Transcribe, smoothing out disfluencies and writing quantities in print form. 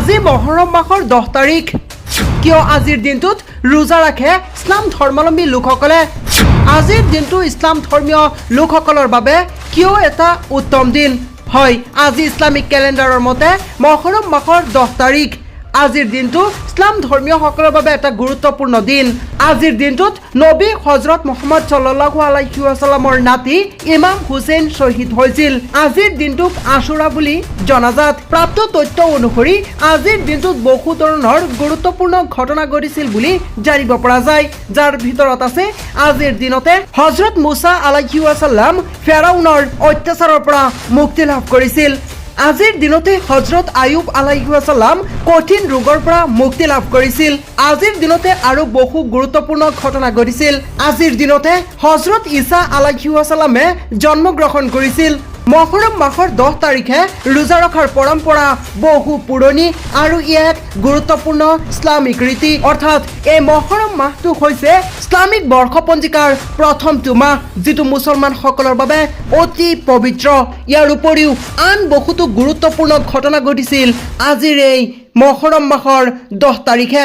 আজি মহৰম মাহৰ 10 তাৰিখ কিয় আজিৰ দিনটোত ৰোজা ৰাখে ইছলাম ধৰ্মাৱলম্বী লোকসকলে আজিৰ দিনটো ইছলাম ধৰ্মীয় লোকসকলৰ বাবে কিয় এটা উত্তম দিন হয় আজি ইছলামিক ক্যালেণ্ডাৰৰ মতে মহৰম মাহৰ 10 তাৰিখ আজিৰ দিনটো ইছলাম ধৰ্মীয়সকলৰ বাবে এটা গুৰুত্বপূৰ্ণ দিন আজিৰ দিনটোত নবী হযৰত মুহাম্মদ সাল্লাল্লাহু আলাইহি ওয়াসাল্লামৰ নাতি ইমাম হুছেইন শহীদ হৈছিল আজিৰ দিনটোক আশুৰা বুলি জনাজাত প্ৰাপ্ত তথ্য অনুসৰি আজিৰ দিনটোত বহু ধৰণৰ গুৰুত্বপূৰ্ণ ঘটনা ঘটিছিল বুলি জানিব পৰা যায় যাৰ ভিতৰত আছে আজিৰ দিনতে হযৰত মুসা আলাইহি ওয়াসাল্লাম ফেৰাউনৰ অত্যাচাৰৰ পৰা মুক্তি লাভ কৰিছিল আজিৰ দিনতে হযৰত আয়ুব আলাইহি ওয়াসাল্লাম কঠিন ৰোগৰ পৰা মুক্তি লাভ কৰিছিল আজিৰ দিনতে আৰু বহু গুৰুত্বপূৰ্ণ ঘটনা ঘটিছিল আজিৰ দিনতে হযৰত ঈসা আলাইহি ওয়াসাল্লামে জন্মগ্ৰহণ কৰিছিল মহৰম মাহৰ 10 তাৰিখে ৰোজা ৰখাৰ পৰম্পৰা বহু পুৰণি আৰু এক গুৰুত্বপূৰ্ণ ইছলামিক ৰীতি অৰ্থাৎ এই মহৰম মাহটো হৈছে ইছলামিক বৰ্ষপঞ্জিকাৰ প্ৰথমটো মাহ যিটো মুছলমানসকলৰ বাবে অতি পবিত্ৰ ইয়াৰ উপৰিও আন বহুতো গুৰুত্বপূৰ্ণ ঘটনা ঘটিছিল আজিৰ এই মহৰম মাহৰ 10 তাৰিখে